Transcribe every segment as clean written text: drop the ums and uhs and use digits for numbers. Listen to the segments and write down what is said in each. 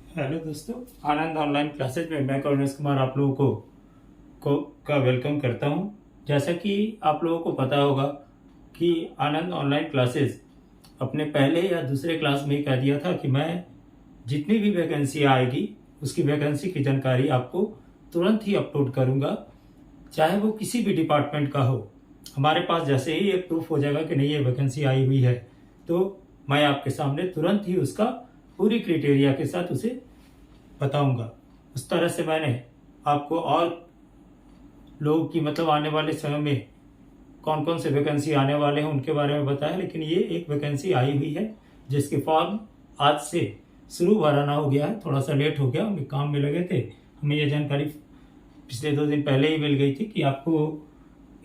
Hello दोस्तों, आनंद online classes में मैं करुणेश कुमार आप लोगों का वेलकम करता हूं। जैसा कि आप लोगों को पता होगा कि आनंद ऑनलाइन क्लासेज अपने पहले या दूसरे क्लास में ही कह दिया था कि मैं जितनी भी वैकेंसी आएगी उसकी वैकेंसी की जानकारी आपको तुरंत ही अपलोड करूंगा, चाहे वो किसी भी डिपार्टमेंट का हो। हमारे पास जैसे ही ये प्रूफ हो जाएगा कि नहीं ये वैकेंसी आई हुई है, तो मैं आपके सामने तुरंत ही उसका पूरी क्राइटेरिया के साथ उसे बताऊंगा। उस तरह से मैंने आपको और लोगों की मतलब आने वाले समय में कौन कौन से वैकेंसी आने वाले हैं उनके बारे में बताया, लेकिन ये एक वैकेंसी आई हुई है जिसके फॉर्म आज से शुरू भराना हो गया है। थोड़ा सा लेट हो गया, हम काम में लगे थे। हमें ये जानकारी पिछले 2 दिन पहले ही मिल गई थी कि आपको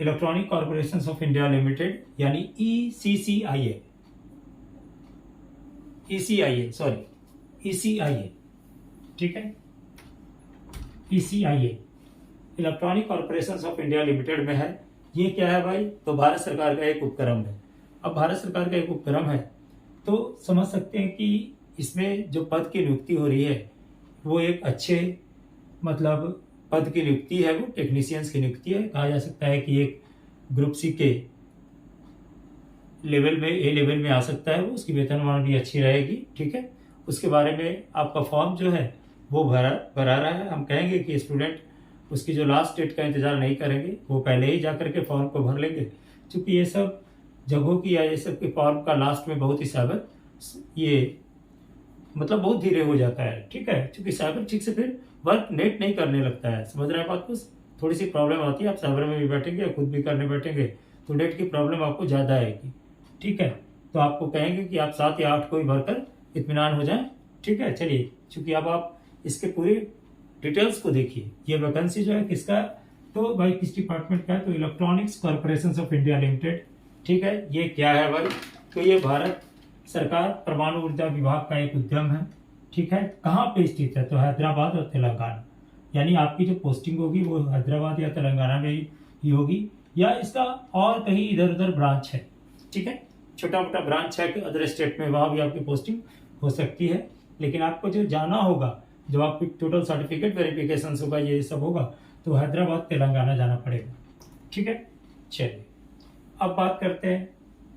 electronic corporation of India limited यानी ECCIA ठीक है, ECIA electronic corporation of India limited में है। ये क्या है भाई? तो भारत सरकार का एक उपक्रम है। अब भारत सरकार का एक उपक्रम है तो समझ सकते हैं कि इसमें जो पद की नियुक्ति हो रही है वो एक अच्छे मतलब पद की नियुक्ति है, वो टेक्नीशियंस की नियुक्ति है। कहा जा सकता है कि एक ग्रुप सी के लेवल में ए लेवल में आ सकता है, वो उसकी वेतनमान भी अच्छी रहेगी। ठीक है, उसके बारे में आपका फॉर्म जो है वो भरा रहा है। हम कहेंगे कि स्टूडेंट उसकी जो लास्ट डेट का इंतजार नहीं करेंगे, वो पहले ही जा करके फॉर्म को भर लेंगे, क्योंकि ये सब जगहों की या ये सब के फॉर्म का लास्ट में बहुत ही साइबर ये मतलब बहुत धीरे हो जाता है। ठीक है, क्योंकि साइबर ठीक से फिर वर्क नेट नहीं करने लगता है। समझ रहे हैं बात को? थोड़ी सी प्रॉब्लम आती है। आप साइबर में भी बैठेंगे या खुद भी करने बैठेंगे तो नेट की प्रॉब्लम आपको ज़्यादा आएगी। ठीक है, तो आपको कहेंगे कि आप 7 या 8 को ही भरकर इत्मीनान हो जाएं। ठीक है, चलिए, चूंकि अब आप इसके पूरे डिटेल्स को देखिए। ये वैकेंसी जो है किसका, तो भाई किस डिपार्टमेंट का है? तो electronics corporation of India limited. ठीक है, ये क्या है भाई? तो ये भारत सरकार परमाणु ऊर्जा विभाग का एक उद्यम है। ठीक है, कहाँ पे स्थित है? तो हैदराबाद और तेलंगाना, यानी आपकी जो पोस्टिंग होगी वो हैदराबाद या तेलंगाना में ही होगी, या इसका और कहीं इधर उधर ब्रांच है। ठीक है, छोटा मोटा ब्रांच है कि अदर स्टेट में, वहां भी आपकी पोस्टिंग हो सकती है। लेकिन आपको जो जाना होगा, जब आपकी टोटल सर्टिफिकेट वेरिफिकेशन होगा, ये सब होगा, तो हैदराबाद तेलंगाना जाना पड़ेगा। ठीक है, चलिए अब बात करते हैं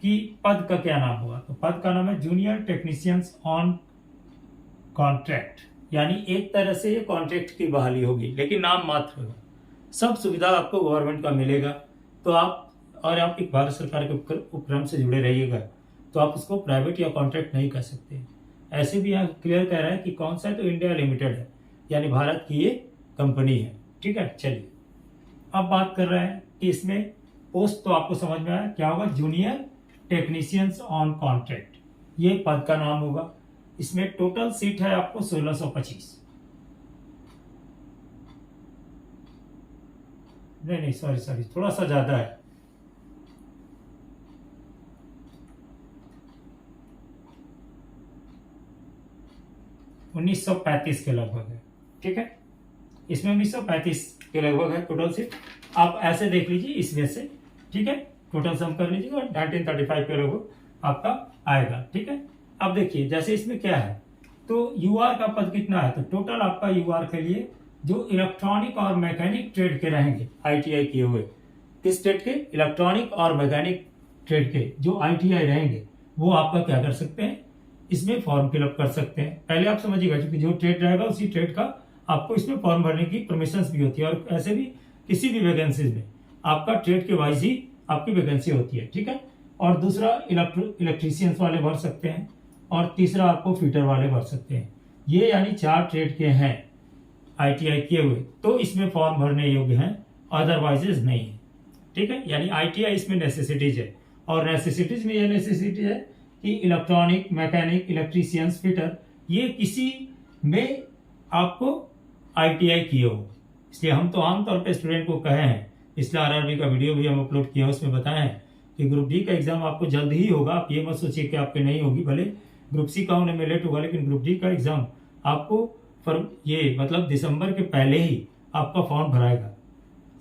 कि पद का क्या नाम होगा। तो पद का नाम है जूनियर टेक्नीशियंस ऑन कॉन्ट्रैक्ट, यानी एक तरह से ये कॉन्ट्रैक्ट की बहाली होगी, लेकिन नाम मात्र होगा। सब सुविधा आपको गवर्नमेंट का मिलेगा। तो आप एक भारत सरकार के उपक्रम से जुड़े रहिएगा, तो आप उसको प्राइवेट या कॉन्ट्रैक्ट नहीं कर सकते। ऐसे भी यहाँ क्लियर कह रहा है कि कौन सा है, तो इंडिया लिमिटेड है, यानी भारत की ये कंपनी है। ठीक है, चलिए अब बात कर रहे हैं कि इसमें पोस्ट तो आपको समझ में आया क्या होगा, जूनियर टेक्नीशियंस ऑन कॉन्ट्रैक्ट, ये पद का नाम होगा। इसमें टोटल सीट है आपको 1625, नहीं सॉरी थोड़ा सा ज्यादा है, 1935 के लगभग है। ठीक है, इसमें 1935 के लगभग है टोटल सीट। आप ऐसे देख लीजिए इसमें से। ठीक है, टोटल सम कर लीजिएगा, 1935 के लगभग आपका आएगा। ठीक है, अब देखिए जैसे इसमें क्या है, तो यूआर का पद कितना है, तो टोटल आपका यूआर के लिए जो इलेक्ट्रॉनिक और मैकेनिक ट्रेड के रहेंगे, ITI किए हुए, किस ट्रेड के? इलेक्ट्रॉनिक और मैकेनिक ट्रेड के जो ITI रहेंगे, वो आपका क्या कर सकते हैं, इसमें फॉर्म फिलअप कर सकते हैं। पहले आप समझिएगा, क्योंकि जो ट्रेड रहेगा उसी ट्रेड का आपको इसमें फॉर्म भरने की परमिशन भी होती है, और ऐसे भी किसी भी वैकेंसीज में आपका ट्रेड के वाइज ही आपकी वैकेंसी होती है। ठीक है, और दूसरा इलेक्ट्रीशियंस वाले भर सकते हैं, और तीसरा आपको फिटर वाले भर सकते हैं। ये यानी 4 ट्रेड के हैं ITI किए हुए, तो इसमें फॉर्म भरने योग्य हैं, अदरवाइज नहीं है। ठीक है, यानी ITI इसमें नेसेसिटीज है, और नेसेसिटीज में यह नेसेसिटी है कि इलेक्ट्रॉनिक, मैकेनिक, इलेक्ट्रीशियंस, फिटर, ये किसी में आपको ITI किए हो। इसलिए हम तो आमतौर पर स्टूडेंट को कहे हैं, इसलिए RRB का वीडियो भी हम अपलोड किया, उसमें बताए हैं कि ग्रुप डी का एग्जाम आपको जल्द ही होगा। आप ये मत सोचिए कि आपके नहीं होगी, भले ग्रुप सी का होने में लेट होगा, लेकिन ग्रुप डी का एग्जाम आपको ये मतलब दिसंबर के पहले ही आपका फॉर्म भराएगा।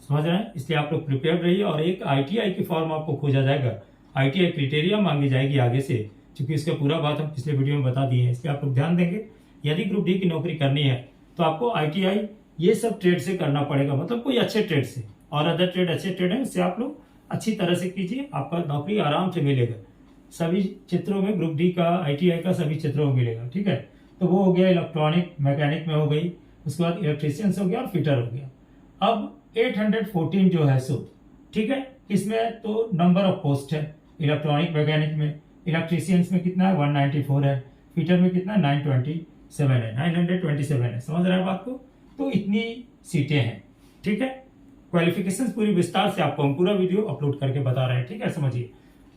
समझ रहे हैं? इसलिए आप लोग प्रिपेयर रहिए, और एक ITI की फॉर्म आपको खोजा जाएगा, ITI क्राइटेरिया मांगी जाएगी आगे से, क्योंकि इसका पूरा बात हम पिछले वीडियो में बता दिए हैं। इसलिए आप लोग ध्यान देंगे, यदि ग्रुप डी की नौकरी करनी है तो आपको ITI ये सब ट्रेड से करना पड़ेगा, मतलब कोई अच्छे ट्रेड से, और अदर ट्रेड अच्छे ट्रेड है उससे आप लोग अच्छी तरह से कीजिए, आपका नौकरी आराम से मिलेगा। सभी क्षेत्रों में ग्रुप डी का ITI का सभी क्षेत्रों में मिलेगा, ठीक है। तो वो हो गया इलेक्ट्रॉनिक मैकेनिक में हो गई, उसके बाद इलेक्ट्रीशियंस हो गया और फिटर हो गया। अब 814 जो है सो, ठीक है, इसमें तो नंबर ऑफ पोस्ट है। इलेक्ट्रॉनिक मैकेनिक में, इलेक्ट्रीशियंस में कितना है 194 है, फिटर में कितना 927 है, 927 है, समझ रहे हैं बात को। तो इतनी सीटें हैं, ठीक है। क्वालिफिकेशंस पूरी विस्तार से आपको हम पूरा वीडियो अपलोड करके बता रहे हैं, ठीक है, समझिए।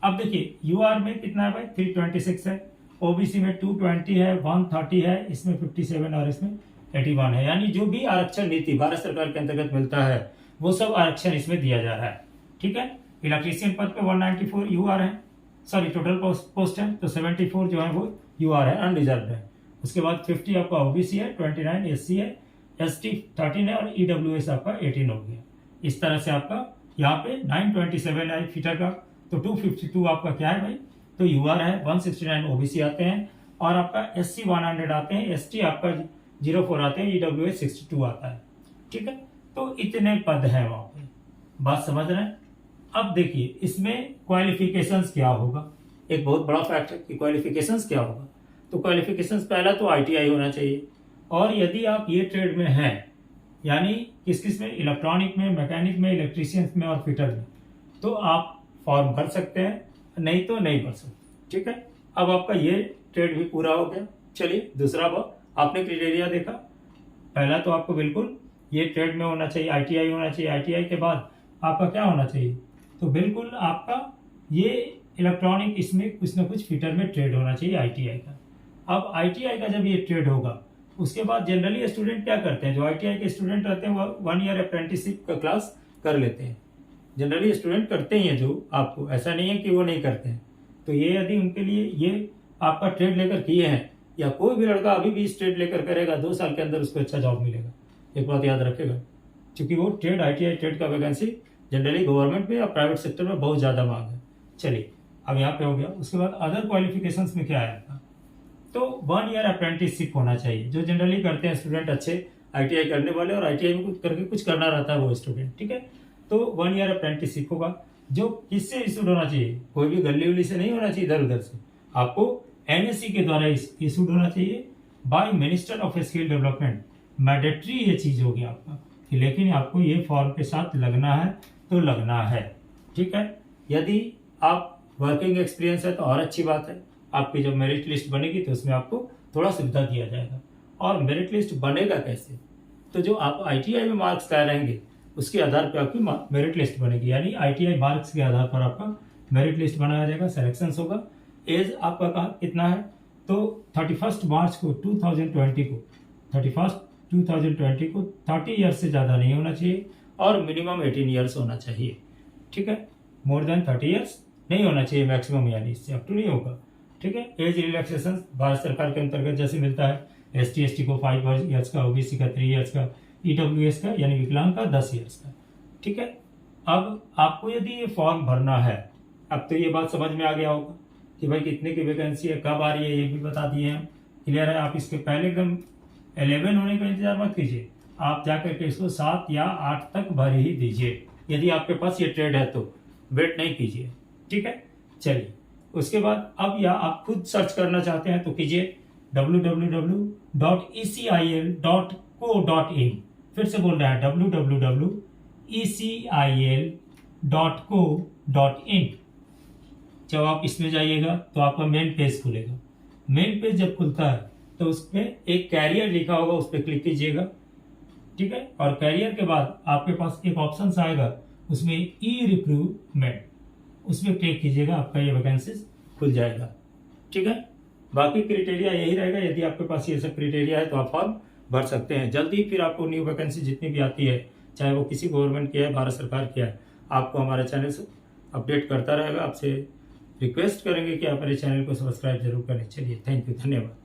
अब देखिए UR में कितना है भाई 326 है, OBC में 220 है, 130 है, इसमें 57 और इसमें 81 है। यानी जो भी आरक्षण नीति भारत सरकार के अंतर्गत मिलता है वो सब आरक्षण इसमें दिया जा रहा है, ठीक है। इलेक्ट्रीशियन पद पे 194 UR है, सॉरी टोटल पोस्ट है, तो 74 जो है वो UR है, अनरिजर्व है। उसके बाद 50 आपका OBC है, 29 SC है, ST 13 है और EWS आपका 18 हो गया। इस तरह से आपका यहाँ पे 927 है फिटर का, तो 252 आपका क्या है भाई, तो UR है, 169 OBC आते हैं और आपका SC 100 आते हैं, ST आपका 04 आते हैं, EWS 62 आता है, ठीक है। तो इतने पद हैं वहां पे, बात समझ रहे हैं। अब देखिए इसमें क्वालिफिकेशंस क्या होगा, एक बहुत बड़ा फैक्ट है कि क्वालिफिकेशंस क्या होगा। तो क्वालिफिकेशंस पहला तो ITI होना चाहिए, और यदि आप ये ट्रेड में हैं, यानी किस में, इलेक्ट्रॉनिक में, मैकेनिक में, इलेक्ट्रीशियंस में और फिटर में, तो आप फॉर्म भर सकते हैं, नहीं तो नहीं भर सकते, ठीक है। अब आपका ये ट्रेड भी पूरा हो गया। चलिए दूसरा बात, आपने क्राइटेरिया देखा, पहला तो आपको बिल्कुल ये ट्रेड में होना चाहिए, ITI होना चाहिए। ITI के बाद आपका क्या होना चाहिए, तो बिल्कुल आपका ये इलेक्ट्रॉनिक इसमें कुछ ना कुछ फिटर में ट्रेड होना चाहिए ITI का। अब ITI का जब ये ट्रेड होगा उसके बाद जनरली स्टूडेंट क्या करते हैं, जो ITI के स्टूडेंट रहते हैं वो 1 ईयर अप्रेंटिसशिप का क्लास कर लेते हैं। जनरली स्टूडेंट करते ही हैं, जो आपको ऐसा नहीं है कि वो नहीं करते हैं। तो ये यदि उनके लिए ये आपका ट्रेड लेकर किए हैं, या कोई भी लड़का अभी भी इस ट्रेड लेकर करेगा 2 साल के अंदर उसको अच्छा जॉब मिलेगा, एक बात याद रखेगा। क्योंकि वो ट्रेड ITI ट्रेड का वैकेंसी जनरली गवर्नमेंट में या प्राइवेट सेक्टर में बहुत ज़्यादा मांग है। चलिए अब यहाँ पे हो गया। उसके बाद अदर क्वालिफिकेशंस में क्या आया था, तो 1 ईयर अप्रेंटिसशिप होना चाहिए, जो जनरली करते हैं स्टूडेंट अच्छे ITI करने वाले, और ITI में कुछ करके कुछ करना रहता है वो स्टूडेंट, ठीक है। तो 1 ईयर अप्रेंटिसशिप होगा, जो किससे इशूड होना चाहिए, कोई भी गली उली से नहीं होना चाहिए, इधर उधर से, आपको NSE के द्वारा इशूड होना चाहिए by minister of skill development. Mandatory ये चीज होगी आपका, लेकिन आपको ये फॉर्म के साथ लगना है तो लगना है, ठीक है। यदि आप वर्किंग एक्सपीरियंस है तो और अच्छी बात है, आपकी जब मेरिट लिस्ट बनेगी तो उसमें आपको थोड़ा सुविधा दिया जाएगा। और मेरिट लिस्ट बनेगा कैसे, तो जो आप ITI में मार्क्स लाए रहेंगे उसके आधार पर आपकी मेरिट लिस्ट बनेगी, यानी ITI मार्क्स के आधार पर आपका मेरिट लिस्ट बनाया जाएगा, सिलेक्शन होगा। एज आपका कहा कितना है, तो 31 मार्च को 2020 को 30 ईयर्स से ज़्यादा नहीं होना चाहिए, और मिनिमम 18 ईयर्स होना चाहिए, ठीक है। मोर देन 30 ईयर्स नहीं होना चाहिए मैक्सिमम, यानी इससे अप टू नहीं होगा, ठीक है। एज रिलैक्सेशन भारत सरकार के अंतर्गत जैसे मिलता है, ST को 5 ईयर्स का, OBC का 3 ईयर्स का, EWS का यानी विकलांग का 10 ईयर्स का, ठीक है। अब आपको यदि ये फॉर्म भरना है, अब तो ये बात समझ में आ गया होगा कि भाई कितने की वैकेंसी है, कब आ रही है, ये भी बता दिए हैं, क्लियर है। आप इसके पहले एकदम 11 होने का इंतजार मत कीजिए, आप जाकर के इसको 7 या 8 तक भर ही दीजिए, यदि आपके पास ये ट्रेड है तो वेट नहीं कीजिए, ठीक है। चलिए उसके बाद अब या आप खुद सर्च करना चाहते हैं तो कीजिए www.ecil.co.in, फिर से बोल रहा है www.ecil.co.in। जब आप इसमें जाइएगा तो आपका मेन पेज खुलेगा। मेन पेज जब खुलता है तो उसमें एक कैरियर लिखा होगा, उस पर क्लिक कीजिएगा, ठीक है। और कैरियर के बाद आपके पास एक ऑप्शन आएगा, उसमें E-रिक्रूटमेंट, उसमें क्लिक कीजिएगा, आपका ये वैकेंसीज खुल जाएगा, ठीक है। बाकी क्राइटेरिया यही रहेगा, यदि आपके पास ये सब क्राइटेरिया है तो आप फॉर्म भर सकते हैं। जल्दी फिर आपको न्यू वैकेंसी जितनी भी आती है, चाहे वो किसी गवर्नमेंट की है, भारत सरकार की है, आपको हमारे चैनल से अपडेट करता रहेगा। आपसे रिक्वेस्ट करेंगे कि आप हमारे चैनल को सब्सक्राइब जरूर करें। चलिए थैंक यू, धन्यवाद।